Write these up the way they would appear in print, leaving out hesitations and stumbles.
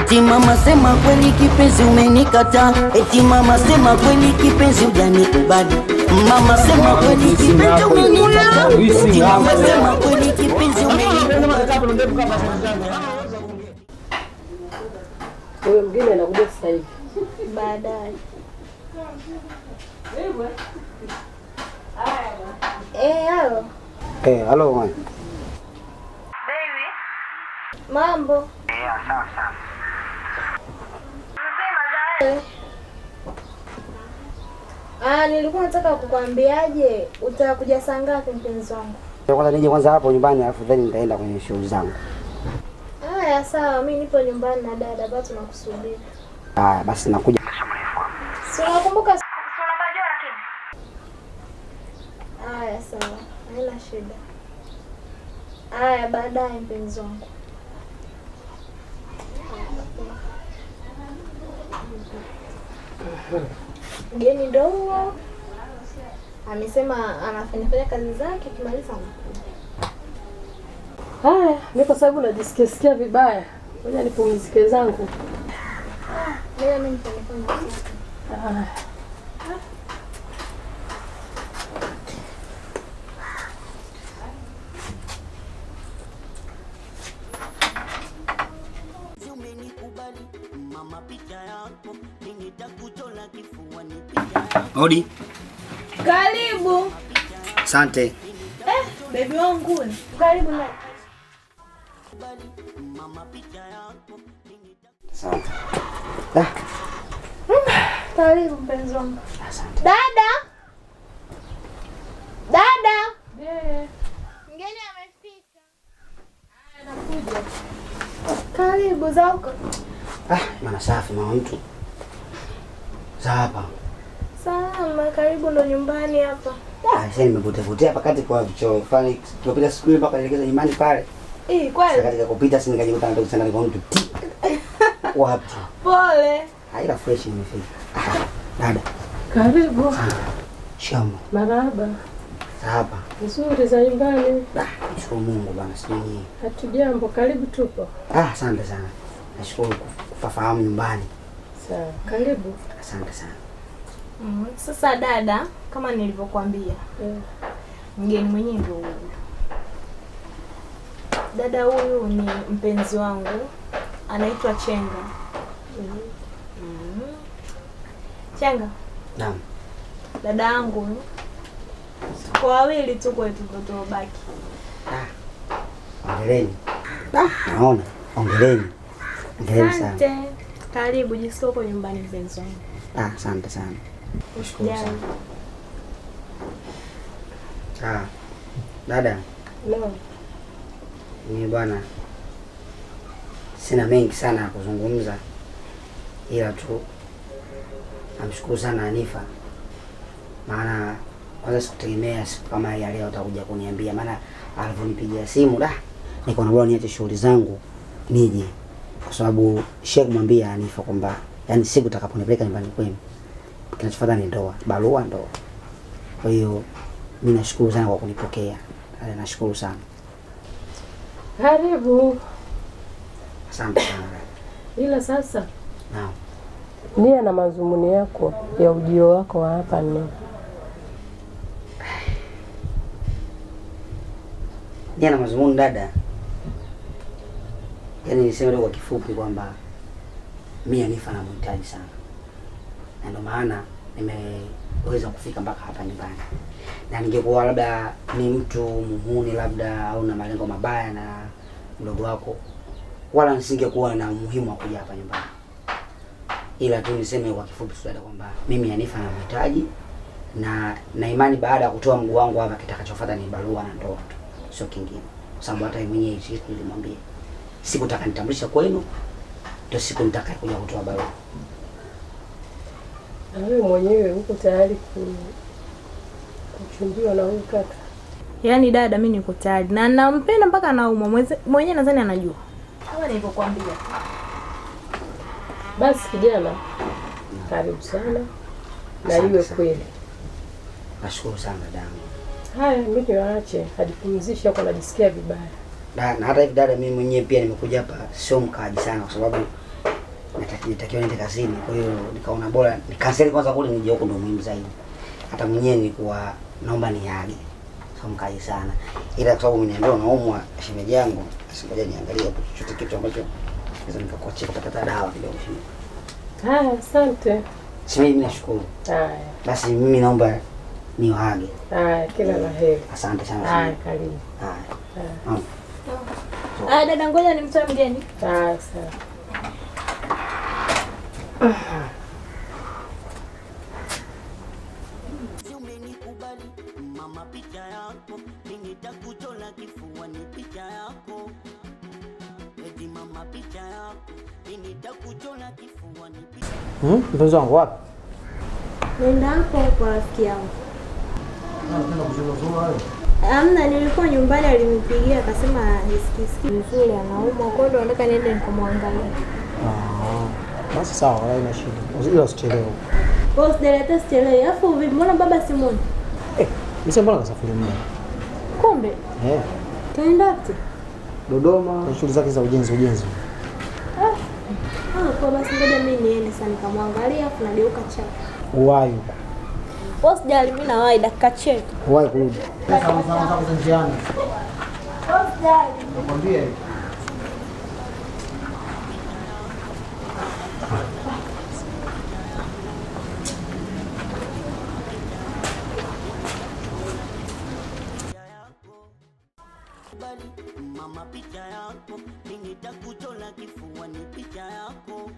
Eti mama sema kweli kipenzi umenikata, eti mama sema kweli kipenzi hujanikubali. Mama sema kweli kipenzi umenikata, eti mama sema kweli kipenzi umenikubali. Wewe mgeni anakuja sasa hivi. Baadaye. Halo. Halo mwana. Baby. Mambo. Sawa sawa. Mzima zae. Nilikuwa nataka kukwambiaje, utakuja saa ngapi mpenzi wangu? Kwanza nije kwanza hapo nyumbani alafu then nitaenda kwenye shughuli zangu. Haya sawa, mimi nipo nyumbani na dada, bado tunakusubiri. Basi nakuja. Si unakumbuka unapajua lakini? Haya sawa, haina shida. Haya baadaye mpenzi wangu. Mgeni ndo huo. Amesema anafanya kazi zake, kimaliza anakuja. Haya, mimi kwa sababu najisikia vibaya. Ngoja nipumzike zangu. Mimi nitafanya kazi. Odi. Karibu. Asante. Baby wangu. Karibu na. Asante. Karibu mpenzi wangu. Asante. Dada. Dada. Mgeni amefika. Nakuja. Karibu zako. Maana safi mama mtu. Za hapa. Salama, karibu ndo nyumbani hapa. Sasa nimepotea hapa kati kwa vichoo. Fani tupita siku ile mpaka nielekeza nyumbani pale. Kweli. Sasa katika kupita si nikajikuta natoka sana kwa mtu. Wapi? Pole. Haila fresh nimefika. Dada. Karibu. Shikamoo. Marahaba. Hapa. Nzuri za nyumbani. Nashukuru Mungu bana, sijui. Hatujambo, karibu tupo. Asante sana. Nashukuru kufahamu nyumbani. Sawa, karibu. Asante sana. Sasa dada, kama nilivyokuambia. Mgeni mwenyewe ndio huyu. Dada huyu ni mpenzi wangu. Anaitwa Chenga. Chenga. Naam. Dada yangu. Kwa wawili tu kwetu ndio baki. Ongeleni. Naona. Ongeleni. Ongeleni sana. Asante. Karibu, jisikie uko nyumbani mpenzi wangu. Asante sana. Nashukuru sana. Dada. No. Ni bwana. Sina mengi sana ya kuzungumza. Ila tu namshukuru sana Hanifa. Maana kwanza sikutegemea siku kama hii leo utakuja kuniambia, maana alivyonipigia simu niko na bora niache shughuli zangu nije. Kwa sababu Sheikh mwambia Hanifa kwamba yani siku utakaponipeleka nyumbani kwenu kinachofuata ni ndoa, barua ndoa. Kwa hiyo mimi nashukuru sana kwa kunipokea. Nashukuru sana. Karibu. Asante sana. Ila sasa. Naam. Nia na mazumuni yako ya ujio wako wa hapa ni Nia na mazumuni dada. Yaani niseme kwa kifupi kwamba mimi Hanifa namhitaji sana. Na ndio maana nimeweza kufika mpaka hapa nyumbani. Na ningekuwa labda ni mtu muhuni labda au na malengo mabaya na mdogo wako, wala nisingekuwa na umuhimu wa kuja hapa nyumbani. Ila tu niseme kwa kifupi tu kwamba mimi Hanifa namhitaji na imani baada ya kutoa mguu wangu hapa kitakachofuata ni barua na ndoa tu. Sio kingine. Kwa sababu hata yeye mwenyewe nilimwambia sikutaka nitambulisha kwenu, ndio siku nitakaye kuja kutoa barua. Na wewe mwenyewe uko tayari kuchumbiwa na huyu kaka? Yaani dada, mimi niko tayari na nampenda mpaka naumwa. Mwenyewe nadhani anajua. Kama nilivyokuambia. Basi kijana, karibu sana. Na iwe kweli. Nashukuru sana dadangu. Haya, mimi niwaache ajipumzishe huko, najisikia vibaya. Na hata hivi dada, mimi mwenyewe pia nimekuja hapa sio mkaaji sana, kwa sababu natakiwa niende kazini. Kwa hiyo nikaona bora nikanseli kwanza kule nije huko ndio muhimu zaidi. Hata mwenyewe nilikuwa naomba niage. Sio mkali sana. Ila kwa sababu umeniambia unaumwa shemeji yangu, ngoja niangalie hapo chochote kitu ambacho naweza nikakuachia kupata dawa kidogo shemeji. Haya, asante. Shemeji nashukuru. Haya. Basi mimi naomba niwaage. Haya, kila la heri. Asante sana. Haya, karibu. Haya. Dada, ngoja nimtoe mgeni. Haya, sawa. Mama picha yako, nitakuchora kifuani picha yako. Eti mama picha yako, nitakuchora kifuani picha. Mpenzi wangu wapi? Nenda hapo kwa rafiki yangu. Amna, nilikuwa nyumbani, alinipigia akasema hisikisiki vizuri, anaumwa, kwa hiyo nataka niende nikamwangalia. Basi sawa, haina shida. Ila usichelewe. Boss, delete sichelewe. Alafu vipi, mbona baba simuoni? Mimi mbona kasafiri muda? Kumbe? Kaenda wapi? Dodoma, kwa shughuli zake za ujenzi. Kwa basi ngoja mimi niende sasa nikamwangalia afu nageuka chapa. Uwai. Boss, jali mimi na wai dakika chache. Uwai kurudi. Sasa mzangu za njiani. Boss, jali. Nakwambia hivi. Mama picha yako, nitakuchora kifuani picha yako.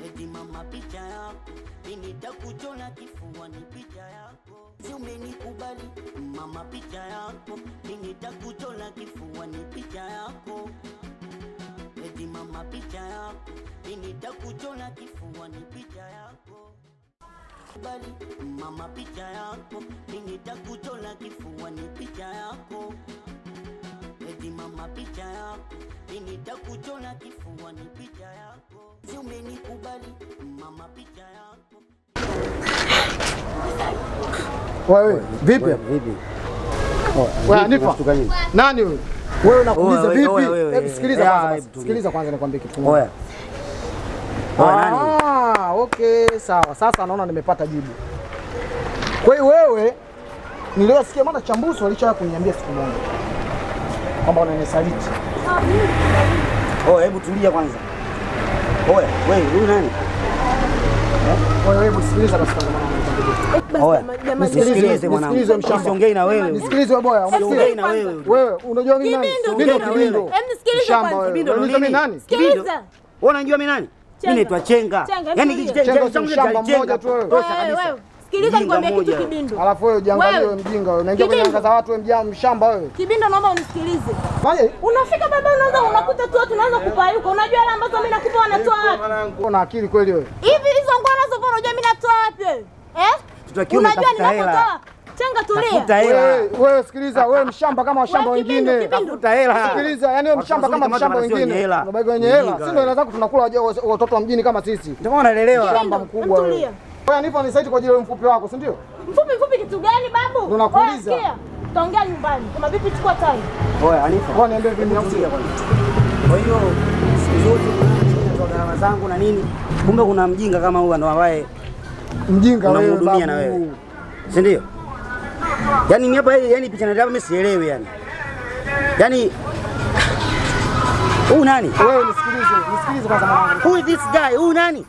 Eti mama picha yako, nitakuchora kifuani picha yako. Si umenikubali mama picha yako, nitakuchora kifuani picha yako. Eti mama picha yako, nitakuchora kifuani picha yako. Kubali mama picha yako, nitakuchora kifuani picha yako. Eti mama picha yako, nitakuchora kifuani picha yako. Si umenikubali mama picha yako. Wewe vipi? Wewe Anifa. Nani wewe? Wewe unakuuliza vipi? Hebu sikiliza kwanza. Sikiliza kwanza nikwambie kitu kimoja. Okay, sawa. Sasa naona nimepata jibu. Kwa hiyo wewe niliosikia maana Chambuso alishawahi kuniambia siku moja kwamba unanisaliti. Hebu tulia kwanza. Wewe huyu nani? Wewe sikiliza basi kwanza mwanangu. Nisikilize mwanangu. Nisikilize mshamba. Usiongei na wewe. Nisikilize boya. Usiongei na wewe. Wewe unajua mimi nani? Kibindo na wewe. Hem, nisikilize kwanza. Kibindo mimi nani? Sikiliza. Wewe unajua mimi nani? Mimi naitwa Chenga. Yaani shamba mmoja tu wewe. Tosha kabisa. Sikiliza nikwambie kitu Kibindo. Alafu wewe jiangalie wewe mjinga wewe. Unaingia kwenye anga za watu wewe mshamba wewe. Kibindo, naomba unisikilize. Maje? Unafika baba unakuta tu watu unaanza kupayuka. Unajua ile ambazo mimi nakupa wanatoa wapi? Una akili kweli wewe? Hivi hizo nguo unazovaa unajua mimi natoa wapi wewe? Unajua ninapotoa. Chenga, tulia. Wewe sikiliza, wewe mshamba kama washamba wengine. Tafuta hela. Sikiliza, yani wewe mshamba kama mshamba wengine. Unabaki kwenye hela. Si ndio hela zako tunakula watoto wa mjini kama sisi. Ndio maana unaelewa. Shamba mkubwa wewe. Wewe Anifa ni saiti kwa ajili ya mfupi wako, si ndio? Mfupi kitu gani babu? Tunakuuliza. Taongea nyumbani. Kama vipi chukua time. Anifa. Wewe niambie vipi nakuja kwanza. Kwa hiyo siku zote kwa gharama zangu na nini, kumbe kuna mjinga kama huyu ndo ambaye mjinga wewe unamhudumia na wewe. Si ndio? Yaani mimi hapa yani picha ndio mimi sielewi yani. Yaani huyu nani? Wewe nisikilize kwanza mwanangu. Who is this guy? Huyu nani?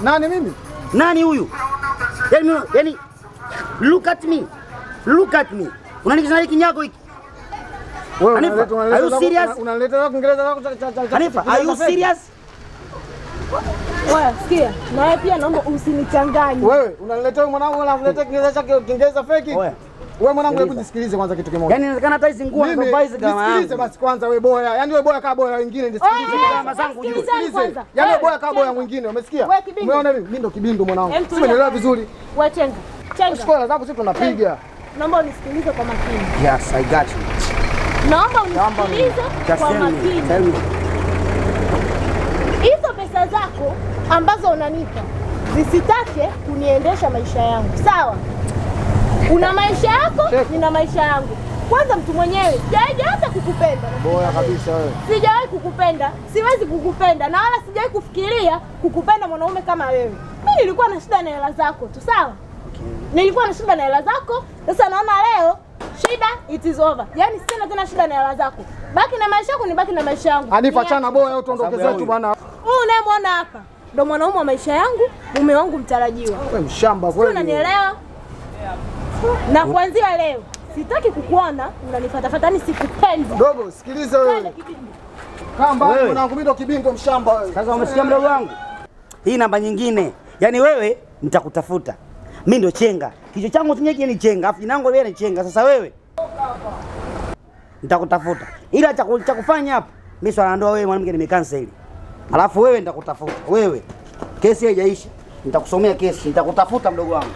Nani mimi? Nani huyu? Yani look at me. Unanikiza hiki kinyako hiki. Wewe are you serious? Unaleta Kiingereza zako cha Anifa, are you serious? Wewe sikia, na wewe pia naomba usinichanganye. Wewe unaniletea mwanangu unaleta Kiingereza fake. Wewe mwanangu, hebu nisikilize kwanza kitu kimoja. Yaani inawezekana hata hizi nguo unavyovice kama yangu. Nisikilize basi kwanza wewe boya. Yaani wewe boya kama boya wengine nisikilize gharama zangu juu. Yaani wewe boya kama boya mwingine, umesikia? Umeona mimi ndo Kibindo mwanangu. Umeelewa vizuri? Wewe Chenga. Shikola zako sisi tunapiga. Naomba unisikilize kwa makini. Yes, I got you. Naomba unisikilize kwa makini. Hizo pesa zako ambazo unanipa zisitake kuniendesha maisha yangu, sawa? Una maisha yako, nina maisha yangu. Kwanza mtu mwenyewe sijaje hata kukupenda. Boya kabisa wewe. Sijawahi kukupenda, siwezi kukupenda na wala sijawahi kufikiria kukupenda mwanaume kama wewe. Mimi nilikuwa na shida na hela zako tu, sawa? Okay. Nilikuwa na shida na hela zako. Sasa naona leo shida it is over. Yaani sina tena shida na hela zako. Baki na maisha yako, nibaki na maisha yangu. Anifa chana boya utondoke zetu bwana. Huyu unayemwona hapa ndo mwanaume wa maisha yangu, mume wangu mtarajiwa. Wewe mshamba kweli. Unanielewa? Na kuanzia leo sitaki kukuona unanifuatafuta, yani sikupendi. Dogo, sikiliza wewe. Kamba mwanangu mimi ndo kibingo mshamba wewe. Sasa umesikia mdogo wangu? Hii namba nyingine. Yaani wewe nitakutafuta. Mimi ndo chenga. Kichwa changu chenye ni chenga, afu jina langu wewe ni chenga. Sasa wewe nitakutafuta. Ila cha kufanya hapa, mimi swala ndoa wewe mwanamke nimekansel. Alafu wewe nitakutafuta. Wewe. Kesi haijaisha. Nitakusomea kesi, nitakutafuta mdogo wangu.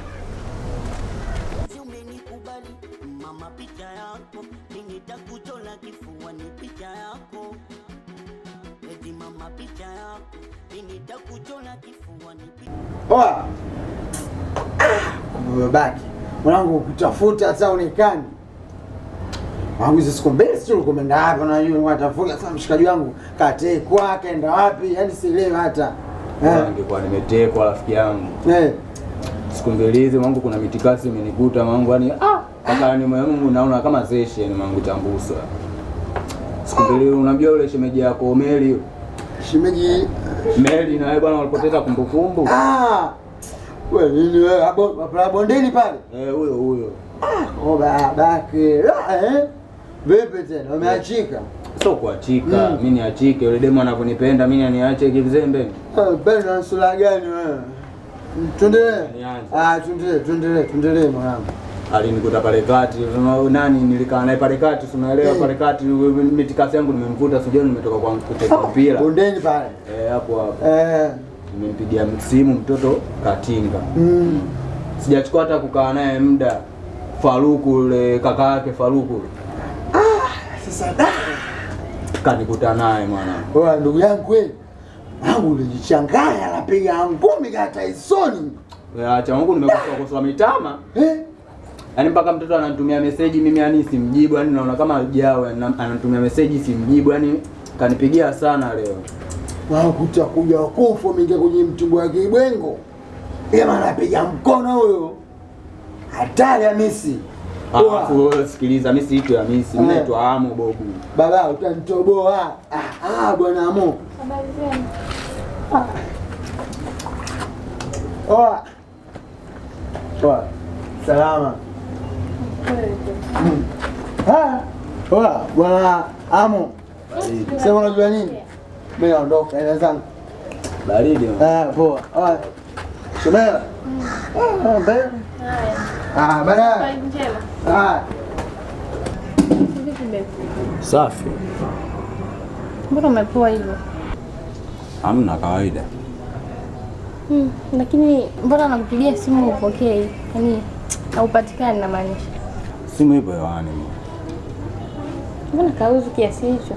Oa. Umebaki. Mwanangu kutafuta sasa onekani. Wangu hizo siku mbele sio ukomeenda hapa na yule watafuta sasa mshikaji wangu katekwa kaenda wapi? Yaani sielewi hata. Ningekuwa nimetekwa rafiki yangu. Siku mbili hizo mwanangu kuna mitikasi imenikuta mwanangu yani kaka ni mwanangu naona kama zeshi ni mwanangu Chambuso. Siku mbili unamjua yule shemeji yako Meli. Shemeji Meli na wewe bwana walipoteza kumbukumbu. Wewe nini wewe hapo bondeni pale? Huyo. Babake. Vipi tena? Umeachika? Sio kuachika, mimi niachike. Yule demo anavyonipenda mimi niache kivizembe. Bwana sura gani wewe? Tuendelee mwanangu. Alinikuta pale kati, nani nilikaa naye pale kati, unaelewa pale kati mitikasi yangu nimemvuta sijui nimetoka kwa kucheza mpira. Bondeni pale. Hapo. Nimempigia simu mtoto katinga. Sijachukua hata kukaa naye muda. Faruku yule kaka yake Faruku. Sasa kanikuta naye mwana. Wewe ndugu yangu wewe. Wangu ulijichanganya anapiga ngumi kama Tyson. Acha wangu nimekuwa kwa mitama. Yaani mpaka mtoto ananitumia message mimi yani simjibu, yani naona kama hajao ananitumia message simjibu, yani kanipigia sana leo. Wao kutakuja kufa mingi kwenye mtumbo wa kibwengo. Yeye anapiga mkono huyo. Hatari ya Messi. Sikiliza mimi siitwi ya Messi, mimi naitwa Amo Bobu. Baba utanitoboa. Bwana Amo. Habari zenu? Oa. Salama. Bwana Amo. Sema unajua nini? Mimi naondoka ila zangu. Baridi. Poa. Shemela. Bye. Bana. Safi. Mbona umepoa hivyo? Hamna kawaida. Lakini mbona nakupigia simu upokee? Yaani haupatikani na maanisha. Simu ipo hewani. Mbona kauzu kiasi hicho?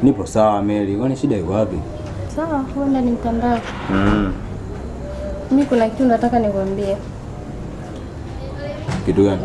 Nipo sawa Meli, kwani shida iko wapi? Sawa, huenda ni mtandao. Mimi kuna kitu nataka nikwambie. Kitu gani?